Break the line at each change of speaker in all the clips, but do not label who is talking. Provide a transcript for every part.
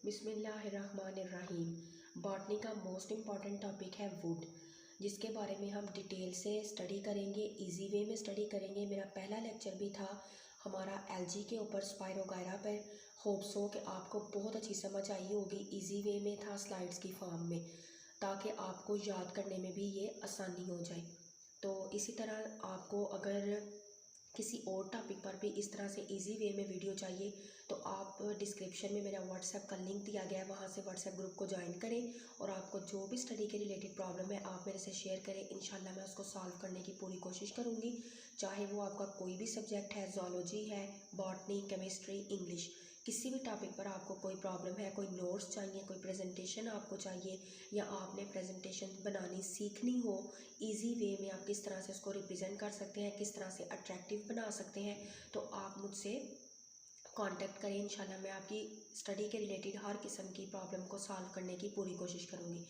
बिस्मिल्लाहिर्रहमानिर्रहीम। बॉटनी का most important topic है वुड, जिसके बारे में हम डिटेल से स्टडी करेंगे, इजी वे में स्टडी करेंगे। मेरा पहला लेक्चर भी था हमारा एलजी के ऊपर, स्पायरोगायरा पर। होप्स हो कि आपको बहुत अच्छी समझ आई होगी। इजी वे में था, स्लाइड्स की फॉर्म में, ताकि आपको याद करने में भी ये आसानी हो जाए। तो इसी तरह आपको अगर किसी और टॉपिक पर भी इस तरह से इजी वे में वीडियो चाहिए तो आप डिस्क्रिप्शन में मेरा व्हाट्सएप का लिंक दिया गया है, वहाँ से व्हाट्सएप ग्रुप को ज्वाइन करें और आपको जो भी स्टडी के रिलेटेड प्रॉब्लम है आप मेरे से शेयर करें। इंशाल्लाह मैं उसको सॉल्व करने की पूरी कोशिश करूँगी, चाहे वो आपका कोई भी सब्जेक्ट है, ज़ूलॉजी है, बॉटनी, केमिस्ट्री, इंग्लिश, किसी भी टॉपिक पर आपको कोई प्रॉब्लम है, कोई नोट्स चाहिए, कोई प्रेजेंटेशन आपको चाहिए, या आपने प्रेजेंटेशन बनानी सीखनी हो, इजी वे में आप किस तरह से उसको रिप्रेजेंट कर सकते हैं, किस तरह से अट्रैक्टिव बना सकते हैं, तो आप मुझसे कांटेक्ट करें। इंशाल्लाह मैं आपकी स्टडी के रिलेटेड हर किस्म की प्रॉब्लम को सॉल्व करने की पूरी कोशिश करूँगी।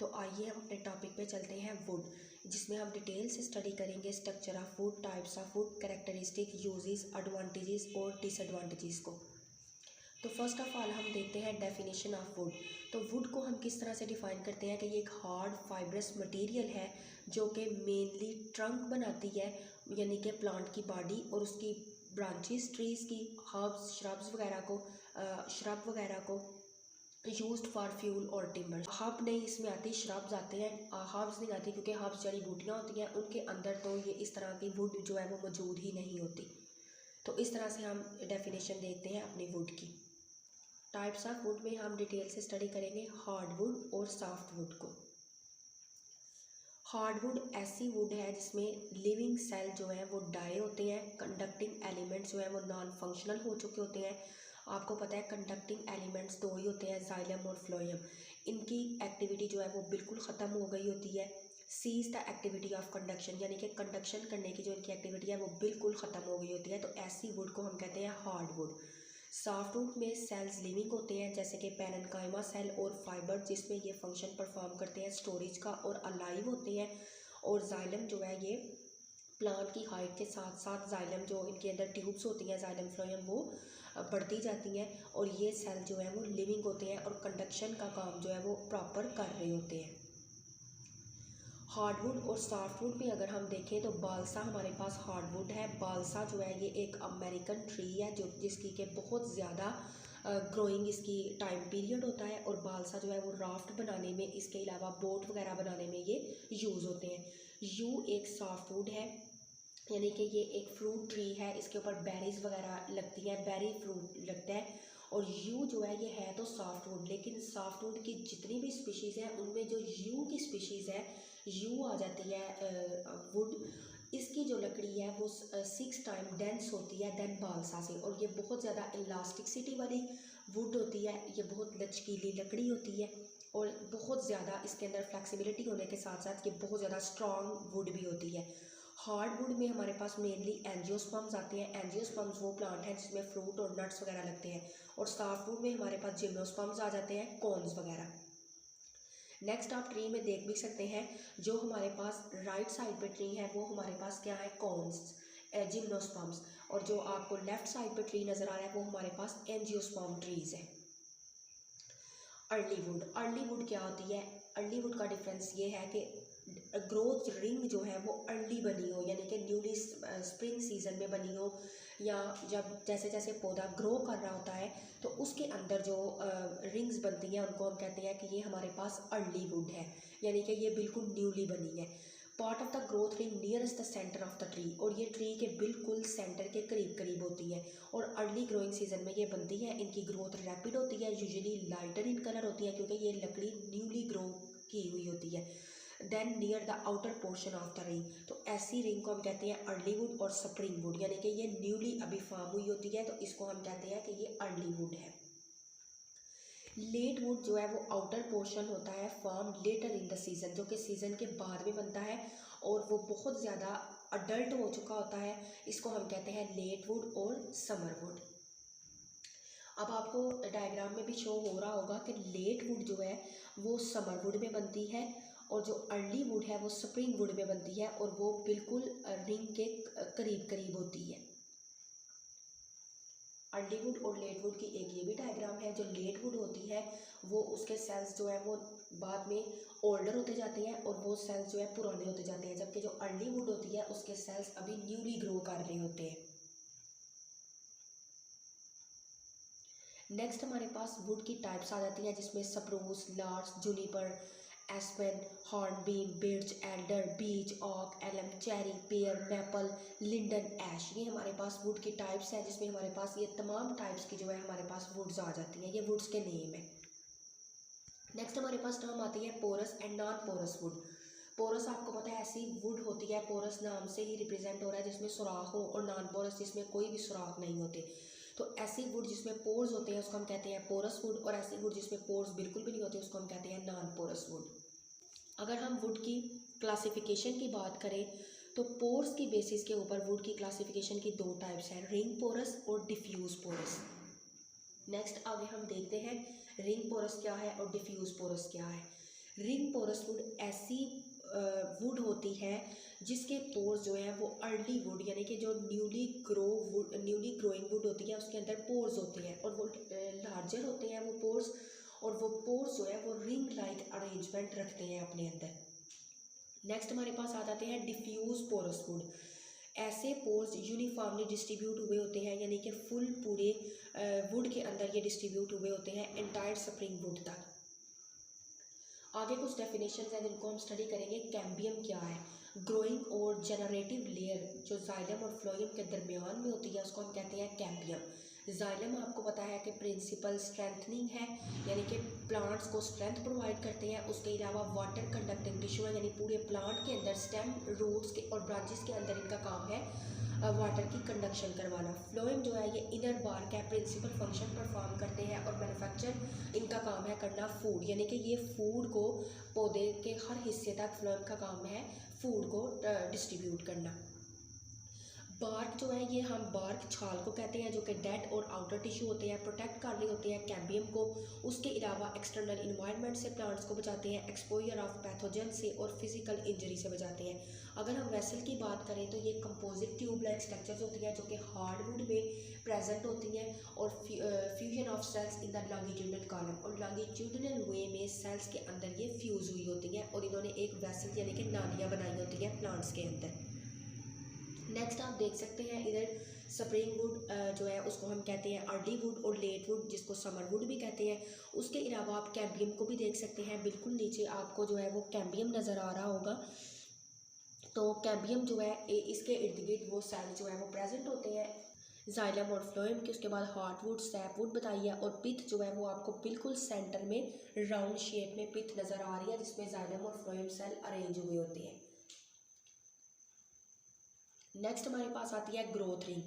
तो आइए हम अपने टॉपिक पे चलते हैं, वुड, जिसमें हम डिटेल से स्टडी करेंगे structure of would, types of would, characteristic, uses, advantages और डिसएडवांटेजेस को। तो फर्स्ट ऑफ ऑल हम देखते हैं डेफिनेशन ऑफ वुड। तो वुड को हम किस तरह से डिफ़ाइन करते हैं कि ये एक हार्ड फाइब्रस मटेरियल है जो कि मेनली ट्रंक बनाती है, यानी कि प्लांट की बॉडी और उसकी ब्रांचेस, ट्रीज़ की, हर्ब्स, श्रब वगैरह को यूज्ड फॉर फ्यूल और टिम्बर। हर्ब नहीं इसमें आती, श्रब्स आते हैं, हर्ब्स नहीं आती, क्योंकि हर्ब्स जड़ी बूटियाँ होती हैं, उनके अंदर तो ये इस तरह की वुड जो है वो मौजूद ही नहीं होती। तो इस तरह से हम डेफिनेशन देखते हैं अपनी वुड की। टाइप्स ऑफ वुड में हम डिटेल से स्टडी करेंगे हार्डवुड और सॉफ्ट वुड को। हार्डवुड ऐसी वुड है जिसमें लिविंग सेल जो है वो डाई होते हैं, कंडक्टिंग एलिमेंट्स जो है वो नॉन फंक्शनल हो चुके होते हैं। आपको पता है कंडक्टिंग एलिमेंट्स दो ही होते हैं, जाइलम और फ्लोएम। इनकी एक्टिविटी जो है वो बिल्कुल ख़त्म हो गई होती है। Cease the activity of conduction, यानी कि कंडक्शन करने की जो इनकी एक्टिविटी है वो बिल्कुल ख़त्म हो गई होती है। तो ऐसी वुड को हम कहते हैं हार्डवुड। सॉफ्टवुड में सेल्स लिविंग होते हैं, जैसे कि पैरेन्काइमा सेल और फाइबर, जिसमें ये फंक्शन परफॉर्म करते हैं स्टोरेज का और अलाइव होते हैं। और जाइलम जो है ये प्लांट की हाइट के साथ साथ जाइलम जो इनके अंदर ट्यूब्स होती हैं, जाइलम फ्लोएम, वो बढ़ती जाती हैं और ये सेल जो है वो लिविंग होते हैं और कंडक्शन का काम जो है वो प्रॉपर कर रहे होते हैं। हार्डवुड और सॉफ्टवुड में अगर हम देखें तो बालसा हमारे पास हार्डवुड है। बालसा जो है ये एक अमेरिकन ट्री है जो जिसकी के बहुत ज़्यादा ग्रोइंग इसकी टाइम पीरियड होता है, और बालसा जो है वो राफ्ट बनाने में, इसके अलावा बोट वगैरह बनाने में ये यूज़ होते हैं। यू एक सॉफ्टवुड है, यानी कि ये एक फ्रूट ट्री है, इसके ऊपर बेरीज वगैरह लगती हैं, बेरी फ्रूट लगता है। और यू जो है तो सॉफ्टवुड, लेकिन सॉफ्टवुड की जितनी भी स्पीशीज़ हैं उनमें जो यू की स्पीशीज़ है, यू आ जाती है वुड, इसकी जो लकड़ी है वो 6 टाइम डेंस होती है देन बालसा से, और ये बहुत ज़्यादा इलास्टिसिटी वाली वुड होती है। ये बहुत लचकीली लकड़ी होती है और बहुत ज़्यादा इसके अंदर फ्लेक्सिबिलिटी होने के साथ साथ ये बहुत ज़्यादा स्ट्रॉन्ग वुड भी होती है। हार्डवुड में हमारे पास मेनली एंजियोस्पर्म्स आते हैं। एंजियोस्पर्म्स वो प्लांट हैं जिसमें फ्रूट और नट्स वगैरह लगते हैं। और सॉफ्टवुड में हमारे पास जिम्नोस्पर्म्स आ जाते हैं, कॉन्स वगैरह। नेक्स्ट आप ट्री में देख भी सकते हैं, जो हमारे पास राइट साइड पे ट्री है वो हमारे पास क्या है, कॉन्स, जिम्नोस्पर्म्स, और जो आपको लेफ्ट साइड पे ट्री नज़र आ रहा है वो हमारे पास एंजियोस्पर्म ट्रीज है। अर्ली वुड, अर्ली वुड क्या होती है? अर्ली वुड का डिफरेंस ये है कि ग्रोथ रिंग जो है वो अर्ली बनी हो, यानी कि न्यूली स्प्रिंग सीजन में बनी हो, या जब जैसे जैसे पौधा ग्रो कर रहा होता है तो उसके अंदर जो रिंग्स बनती हैं उनको हम कहते हैं कि ये हमारे पास अर्ली वुड है, यानी कि ये बिल्कुल न्यूली बनी है। Part of the growth ring nearest the centre of the tree, और ये ट्री के बिल्कुल सेंटर के करीब करीब होती है, और अर्ली ग्रोइंग सीजन में ये बनती है। इनकी ग्रोथ रैपिड होती है, यूजुअली लाइटर इन कलर होती है क्योंकि ये लकड़ी न्यूली ग्रो की हुई होती है। Then near the outer portion of the ring, तो ऐसी रिंग को हम कहते हैं अर्ली वुड और स्प्रिंग वुड, यानी कि ये न्यूली अभी फॉर्म हुई होती है तो इसको हम कहते हैं कि ये अर्ली वुड है। लेट वुड जो है वो आउटर पोर्शन होता है, form later in the season, जो कि सीजन के बाद में बनता है और वो बहुत ज़्यादा अडल्ट हो चुका होता है, इसको हम कहते हैं लेट वुड और समर वुड। अब आपको डायग्राम में भी शो हो रहा होगा कि लेट वुड जो है वो समर वुड में बनती है, और जो अर्ली वुड है वो स्प्रिंग वुड में बनती है, और वो बिल्कुल रिंग के करीब करीब होती है। अर्ली वुड और लेट वुड की एक ये भी डायग्राम है। जो लेट वुड होती है वो उसके सेल्स जो है वो बाद में ओल्डर होते जाते हैं और वो सेल्स जो है पुराने होते जाते हैं, जबकि जो अर्ली वुड होती है उसके सेल्स अभी न्यूली ग्रो कर रहे होते हैं। नेक्स्ट हमारे पास वुड की टाइप्स आ जाती हैं, जिसमें spruce, larch, juniper, aspen, hornbeam, birch, alder, beech, oak, elm, cherry, pear, maple, linden, ash. ये हमारे पास वुड की टाइप्स हैं, जिसमें हमारे पास ये तमाम टाइप्स की जो है हमारे पास वुड्स आ जाती हैं। ये वुड्स के नेम है। नेक्स्ट हमारे पास टर्म आती है porous and non porous wood. Porous आपको पता है ऐसी वुड होती है, पोरस नाम से ही रिप्रेजेंट हो रहा है, जिसमें सुराख हो, और नॉन पोरस जिसमें कोई भी सुराख नहीं होते। तो ऐसी वुड जिसमें पोर्स होते हैं उसको हम कहते हैं पोरस वुड, और ऐसी वुड जिसमें पोर्स बिल्कुल भी नहीं होते उसको हम कहते हैं नॉन पोरस वुड। अगर हम वुड की क्लासिफिकेशन की बात करें तो पोर्स की बेसिस के ऊपर वुड की क्लासिफिकेशन की दो टाइप्स हैं, रिंग पोरस और डिफ्यूज पोरस। नेक्स्ट आगे हम देखते हैं रिंग पोरस क्या है और डिफ्यूज पोरस क्या है। रिंग पोरस वुड ऐसी वुड होती है जिसके पोर्स जो है वो अर्ली वुड यानी कि जो न्यूली ग्रोइंग वुड होती है उसके अंदर पोर्स होते हैं और वो लार्जर होते हैं वो पोर्स, और वो पोर्स जो है वो रिंग लाइक अरेंजमेंट रखते हैं अपने अंदर। नेक्स्ट हमारे पास आ जाते हैं डिफ्यूज पोरस वुड। ऐसे पोर्स यूनिफॉर्मली डिस्ट्रीब्यूट हुए होते हैं, यानी कि फुल पूरे वुड के अंदर ये डिस्ट्रीब्यूट हुए होते हैं एंटायर स्प्रिंग वुड तक। आगे कुछ डेफिनेशंस हैं जिनको हम स्टडी करेंगे। कैम्बियम क्या है? ग्रोइंग और जनरेटिव लेयर जो जाइलम और फ्लोएम के दरमियान में होती है उसको हम कहते हैं कैम्बियम। जाइलम आपको पता है कि प्रिंसिपल स्ट्रेंथनिंग है, यानी कि प्लांट्स को स्ट्रेंथ प्रोवाइड करते हैं। उसके अलावा वाटर कंडक्टिंग टिश्यू है, यानी पूरे प्लांट के अंदर स्टेम, रूट्स के और ब्रांचेस के अंदर इनका काम है वाटर की कंडक्शन करवाना। फ्लोएम जो है ये इनर बार्क है, प्रिंसिपल फंक्शन परफॉर्म करते हैं, और मैन्युफैक्चर इनका काम है करना फूड, यानी कि ये फूड को पौधे के हर हिस्से तक फ्लोएम का काम है फूड को डिस्ट्रीब्यूट करना। बार्क जो है ये हम बार्क छाल को कहते हैं, जो कि डेड और आउटर टिश्यू होते हैं, प्रोटेक्ट कर रहे होते हैं कैम्बियम को। उसके अलावा एक्सटर्नल इन्वायरमेंट से प्लांट्स को बचाते हैं, एक्सपोजर ऑफ पैथोजन से और फिजिकल इंजरी से बचाते हैं। अगर हम वेसल की बात करें तो ये कंपोजिट ट्यूब लाइक स्ट्रक्चर्स होती हैं जो कि हार्डवुड में प्रेजेंट होती हैं, और fusion of cells in the longitudinal column, और लॉन्गिट्यूडनल वे में सेल्स के अंदर ये फ्यूज हुई होती हैं और इन्होंने एक वेसल यानी कि नालियाँ बनाई होती हैं प्लांट्स के अंदर। नेक्स्ट आप देख सकते हैं इधर स्प्रिंग वुड जो है उसको हम कहते हैं अर्ली वुड और लेट वुड जिसको समर वुड भी कहते हैं। उसके अलावा आप कैम्बियम को भी देख सकते हैं, बिल्कुल नीचे आपको जो है वो कैम्बियम नज़र आ रहा होगा। तो कैम्बियम जो है इसके इर्द गिर्द वो सेल जो है वो प्रेजेंट होते हैं, जाइलम और फ्लोएम के। उसके बाद हार्टवुड, सैपवुड बताइए, और पिथ जो है वो आपको बिल्कुल सेंटर में राउंड शेप में पिथ नज़र आ रही है जिसमें जाइलम और फ्लोएम सेल अरेंज हुए होते हैं। नेक्स्ट हमारे पास आती है ग्रोथ रिंग।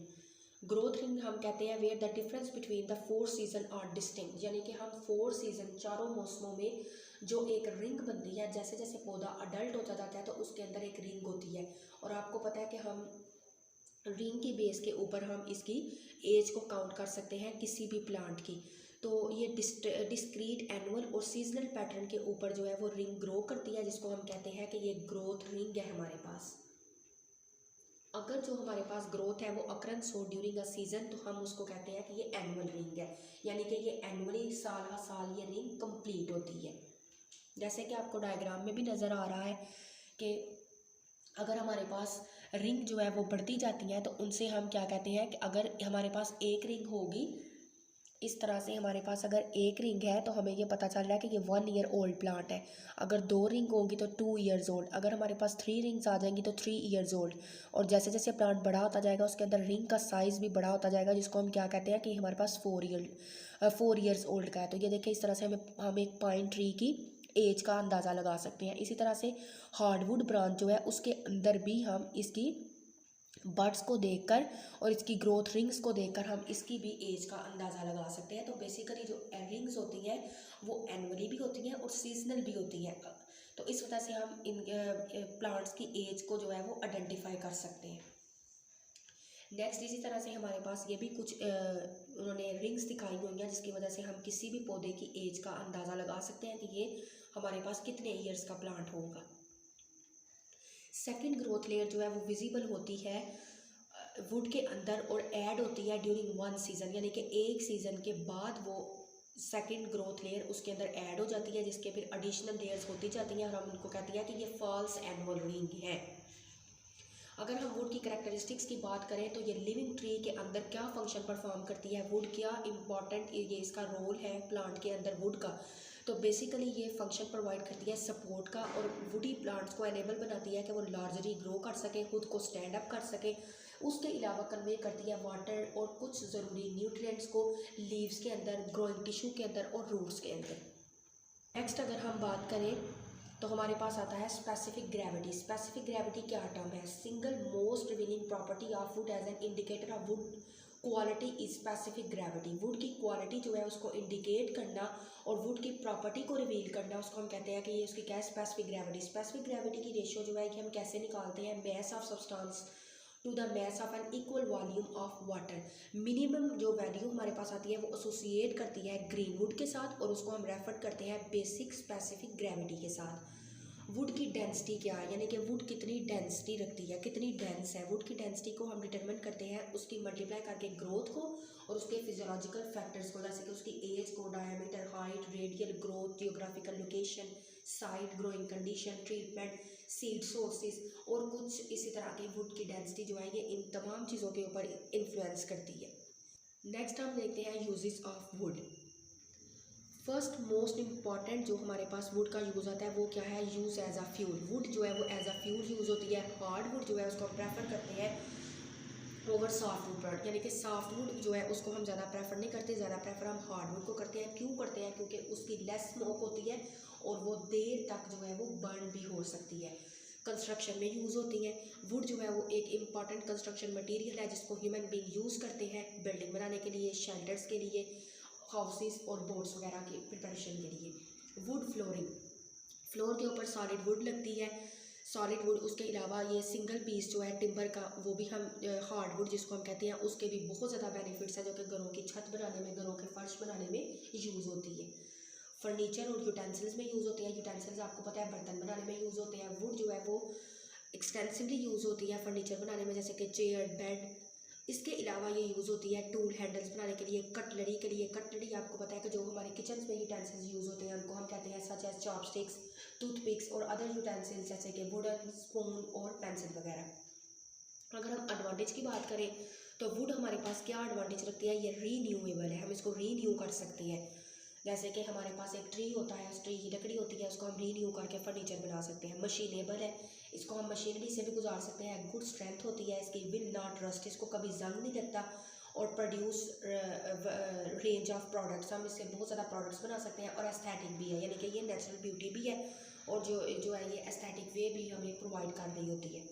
ग्रोथ रिंग हम कहते हैं where the difference between the 4 season are distinct, यानी कि हम 4 सीजन चारों मौसमों में जो एक रिंग बनती है, जैसे जैसे पौधा अडल्ट होता जाता है तो उसके अंदर एक रिंग होती है। और आपको पता है कि हम रिंग की बेस के ऊपर हम इसकी एज को काउंट कर सकते हैं किसी भी प्लांट की। तो ये डिस्क्रीट एनुअल और सीजनल पैटर्न के ऊपर जो है वो रिंग ग्रो करती है, जिसको हम कहते हैं कि ये ग्रोथ रिंग है हमारे पास। अगर जो हमारे पास ग्रोथ है वो अक्रंस हो ड्यूरिंग अ सीजन तो हम उसको कहते हैं कि ये एनुअल रिंग है, यानी कि ये एनुअली साल का साल ये रिंग कंप्लीट होती है। जैसे कि आपको डायग्राम में भी नज़र आ रहा है कि अगर हमारे पास रिंग जो है वो बढ़ती जाती हैं तो उनसे हम क्या कहते हैं कि अगर हमारे पास एक रिंग होगी, इस तरह से हमारे पास अगर एक रिंग है तो हमें ये पता चल रहा है कि ये 1 ईयर ओल्ड प्लांट है। अगर 2 रिंग होंगी तो 2 ईयर्स ओल्ड, अगर हमारे पास 3 रिंग्स आ जाएंगी तो 3 ईयर्स ओल्ड। और जैसे जैसे प्लांट बड़ा होता जाएगा उसके अंदर रिंग का साइज़ भी बड़ा होता जाएगा, जिसको हम क्या कहते हैं कि हमारे पास 4 ईयर्स ओल्ड का है। तो ये देखिए इस तरह से हम एक पाइन ट्री की एज का अंदाज़ा लगा सकते हैं। इसी तरह से हार्डवुड ब्रांच जो है उसके अंदर भी हम इसकी बर्ड्स को देखकर और इसकी ग्रोथ रिंग्स को देखकर हम इसकी भी एज का अंदाज़ा लगा सकते हैं। तो बेसिकली जो रिंग्स होती हैं वो एनुअली भी होती हैं और सीजनल भी होती हैं, तो इस वजह से हम इन प्लांट्स की एज को जो है वो आइडेंटिफाई कर सकते हैं। नेक्स्ट इसी तरह से हमारे पास ये भी कुछ उन्होंने रिंग्स दिखाई हुई हैं जिसकी वजह से हम किसी भी पौधे की एज का अंदाज़ा लगा सकते हैं कि ये हमारे पास कितने ईयर्स का प्लांट होगा। सेकंड ग्रोथ लेयर जो है वो विजिबल होती है वुड के अंदर और ऐड होती है ड्यूरिंग वन सीज़न, यानी कि एक सीज़न के बाद वो सेकंड ग्रोथ लेयर उसके अंदर ऐड हो जाती है, जिसके फिर एडिशनल लेयर्स होती जाती हैं और हम उनको कहते हैं कि ये फॉल्स एनुअल रिंग है। अगर हम वुड की करैक्टरिस्टिक्स की बात करें तो ये लिविंग ट्री के अंदर क्या फंक्शन परफॉर्म करती है, वुड क्या इम्पॉर्टेंट ये इसका रोल है प्लांट के अंदर वुड का, तो बेसिकली ये फंक्शन प्रोवाइड करती है सपोर्ट का और वुडी प्लांट्स को एनेबल बनाती है कि वो लार्जली ग्रो कर सकें, खुद को स्टैंड अप कर सकें। उसके अलावा कन्वे करती है वाटर और कुछ ज़रूरी न्यूट्रिएंट्स को लीव्स के अंदर, ग्रोइंग टिश्यू के अंदर और रूट्स के अंदर। नेक्स्ट अगर हम बात करें तो हमारे पास आता है स्पेसिफिक ग्रेविटी। स्पेसिफिक ग्रेविटी क्या टर्म है? Single most revealing property of wood as an indicator of wood quality is specific gravity. Wood की क्वालिटी जो है उसको इंडिकेट करना और वुड की प्रॉपर्टी को रिवील करना, उसको हम कहते हैं कि ये उसकी क्या है, स्पेसिफिक ग्रेविटी। स्पेसिफिक ग्रेविटी की रेशियो जो है कि हम कैसे निकालते हैं, mass of substance to the mass of an equal volume of water. Minimum जो वैल्यू हमारे पास आती है वो एसोसिएट करती है ग्रीन वुड के साथ और उसको हम रेफर करते हैं बेसिक स्पेसिफिक ग्रेविटी के साथ। वुड की डेंसिटी क्या है, यानी कि वुड कितनी डेंसिटी रखती है, कितनी डेंस है। वुड की डेंसिटी को हम डिटरमिन करते हैं उसकी मल्टीप्लाई करके ग्रोथ को और उसके फिजियोलॉजिकल फैक्टर्स को, जैसे कि उसकी एज को, diameter, height, radial growth, geographical location, site, growing condition, treatment, seed sources और कुछ इसी तरह की वुड की डेंसिटी जो है ये इन तमाम चीज़ों के ऊपर इन्फ्लुएंस करती है। नेक्स्ट हम देखते हैं uses of would. First most important जो हमारे पास वुड का यूज़ आता है वो क्या है, use as a fuel. Wood जो है वो एज अ फ्यूल यूज़ होती है। हार्ड वुड जो है उसको हम प्रेफर करते हैं ओवर सॉफ्ट वुड प्रोडक्ट, यानी कि सॉफ्ट वुड जो है उसको हम ज़्यादा प्रेफर नहीं करते, ज़्यादा प्रेफर हम हार्ड वुड को करते हैं। क्यों करते हैं? क्योंकि उसकी लेस स्मोक होती है और वो देर तक जो है वो बर्न भी हो सकती है। कंस्ट्रक्शन में यूज़ होती हैं। वुड जो है वो एक इम्पॉर्टेंट कंस्ट्रक्शन मटेरियल है जिसको ह्यूमन बीइंग यूज़ करते हैं बिल्डिंग बनाने के लिए, शेल्टर्स के लिए, हाउसेस और बोट्स वगैरह की प्रिपरेशन के लिए। वुड फ्लोरिंग, फ्लोर के ऊपर सॉलिड वुड लगती है। सॉलिड वुड, उसके अलावा ये सिंगल पीस जो है टिम्बर का वो भी हम हार्ड वुड जिसको हम कहते हैं, उसके भी बहुत ज़्यादा बेनिफिट्स हैं जो कि घरों की छत बनाने में, घरों के फर्श बनाने में यूज़ होती है। फर्नीचर और यूटेंसिल्स में यूज़ होती है। यूटेंसिल्स आपको पता है बर्तन बनाने में यूज़ होते हैं। वुड जो है वो एक्सटेंसिवली यूज़ होती है फर्नीचर बनाने में, जैसे कि चेयर, बेड। इसके अलावा ये यूज़ होती है टूल हैंडल्स बनाने के लिए, कटलरी के लिए। कटलरी आपको पता है कि जो हमारे किचन में यूटेंसिल्स यूज़ होते हैं उनको हम कहते हैं सच एज चॉपस्टिक्स, टूथपिक्स और अदर यूटेंसिल्स जैसे कि वुडन स्पून और पेंसिल वगैरह। अगर हम एडवांटेज की बात करें तो वुड हमारे पास क्या एडवांटेज रखती है, ये रीन्यूएबल है, हम इसको रीन्यू कर सकते हैं। जैसे कि हमारे पास एक ट्री होता है, उस ट्री की लकड़ी होती है, उसको हम रीन्यू करके फर्नीचर बना सकते हैं। मशीनेबल है, इसको हम मशीनरी से भी गुजार सकते हैं। गुड स्ट्रेंथ होती है इसकी, विल नॉट रस्ट, इसको कभी जंग नहीं लगता और प्रोड्यूस रेंज ऑफ प्रोडक्ट्स, हम इससे बहुत ज़्यादा प्रोडक्ट्स बना सकते हैं। और एस्थेटिक भी है, यानी कि ये नेचुरल ब्यूटी भी है और जो है ये एस्थेटिक वे भी हमें प्रोवाइड कर रही होती है।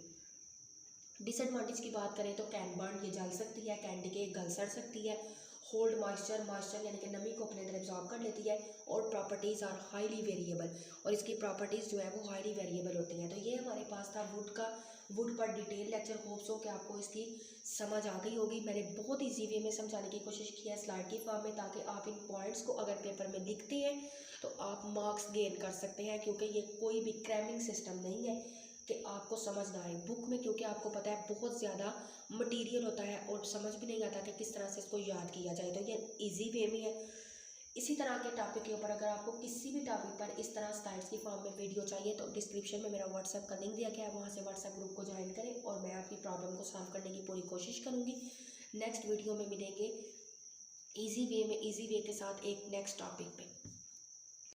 डिसएडवांटेज की बात करें तो कैन बर्न, ये जल सकती है, कैन डिके, गल सड़ सकती है। होल्ड मॉइस्चर, मॉइस्चर यानी कि नमी को अपने अंदर एब्जॉर्ब कर लेती है। और प्रॉपर्टीज़ आर हाईली वेरिएबल, और इसकी प्रॉपर्टीज़ जो है वो हाईली वेरिएबल होती हैं। तो ये हमारे पास था वुड का, वुड पर डिटेल लेक्चर। होप्स हो कि आपको इसकी समझ आ गई होगी। मैंने बहुत ईजी वे में समझाने की कोशिश की है स्लाइड की फॉर्म में, ताकि आप इन पॉइंट्स को अगर पेपर में लिखते हैं तो आप मार्क्स गेन कर सकते हैं, क्योंकि ये कोई भी क्रैमिंग सिस्टम नहीं है कि आपको समझ ना आए बुक में, क्योंकि आपको पता है बहुत ज़्यादा मटेरियल होता है और समझ भी नहीं आता कि किस तरह से इसको याद किया जाए। तो ये इजी वे में है। इसी तरह के टॉपिक के ऊपर अगर आपको किसी भी टॉपिक पर इस तरह स्लाइड्स की फॉर्म में वीडियो चाहिए तो डिस्क्रिप्शन में मेरा व्हाट्सएप का लिंक दिया गया है, वहाँ से व्हाट्सएप ग्रुप को ज्वाइन करें और मैं आपकी प्रॉब्लम को सॉल्व करने की पूरी कोशिश करूँगी। नेक्स्ट वीडियो में मिलेंगे ईजी वे में, ईजी वे के साथ एक नेक्स्ट टॉपिक पे।